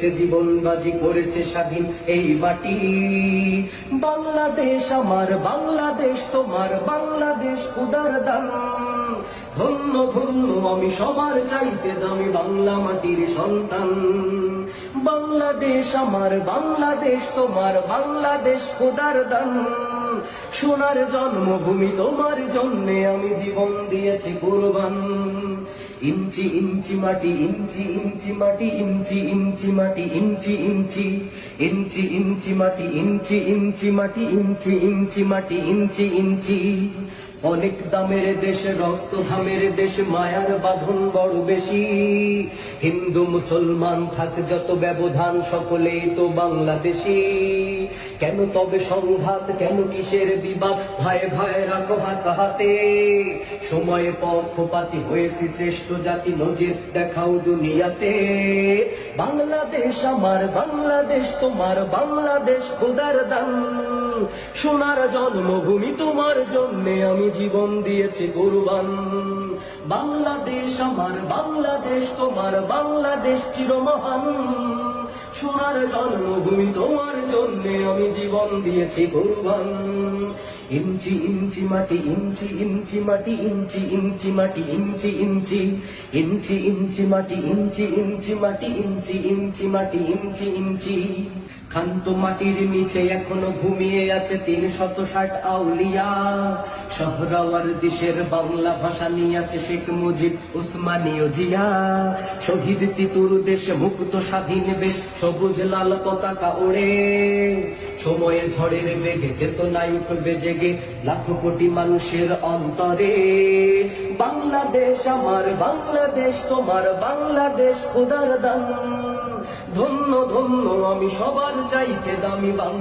জীবন বাজি করেছে স্বাধীন এই মাটি। বাংলাদেশ আমার, বাংলাদেশ তোমার, বাংলাদেশ খোদার দান। ধন্য ধন্য আমি সবার চাইতে দামি বাংলা মাটির সন্তান। বাংলাদেশ আমার, বাংলাদেশ তোমার, বাংলাদেশ খোদার দান। সোনার জন্মভূমি তোমার জন্যে আমি জীবন দিয়েছি কুরবান। ইঞ্চি ইঞ্চি মাটি, ইঞ্চি ইঞ্চি মাটি, ইঞ্চি ইঞ্চি মাটি, ইঞ্চি ইঞ্চি ইঞ্চি ইঞ্চি মাটি, ইঞ্চি ইঞ্চি মাটি, ইঞ্চি ইঞ্চি মাটি, ইঞ্চি ইঞ্চি। অনেক দামের দেশ, রক্ত ঘামের দেশ, মায়ার বাঁধন বড় বেশি। হিন্দু মুসলমান থাক যত ব্যবধান, সকলেই তো বাংলাদেশি। কেন তবে সংঘাত, কেন কিসের বিবাদ, ভাই ভাই রাখো হাত হাতে। সময়ে পক্ষপাতী হয়েছি শ্রেষ্ঠ জাতি, নজির দেখাও দুনিয়াতে। বাংলাদেশ আমার, বাংলাদেশ তোমার, বাংলাদেশ খোদার দান। সোনার জন্মভূমি তোমার জন্যে আমি জীবন দিয়েছি কুরবান। বাংলাদেশ আমার, বাংলাদেশ তোমার, বাংলাদেশ চিরমহান। সোনার জন্মভূমি তোমার জন্যে আমি জীবন দিয়েছি কুরবান। ইঞ্চি ইঞ্চি মাটি, ইঞ্চি ইঞ্চি মাটি, ইঞ্চি ইঞ্চি মাটি, ইঞ্চি ইঞ্চি ইঞ্চি ইঞ্চি মাটি, ইঞ্চি ইঞ্চি মাটি, ইঞ্চি ইঞ্চি মাটি, ইঞ্চি ইঞ্চি। ক্ষান্ত মাটির নিচে এখনো ঘুমিয়ে আছে ৩৬০ আউলিয়া। শহরাওয়ার দেশের বাংলা ভাষা নিয়ে আছে শেখ মুজিব, উসমানীয় জিয়া। শহীদ তিতুর দেশে মুক্ত স্বাধীন বেশ, সবুজ লাল পতাকা ওড়ে। সময়ে ঝড়ের বেগে চেতনায় উঠবে জেগে লাখো কোটি মানুষের অন্তরে। বাংলাদেশ আমার, বাংলাদেশ তোমার, বাংলাদেশ খোদার দান। ধন্য ধন্য আমি সবার চাইতে দামি বাংলা।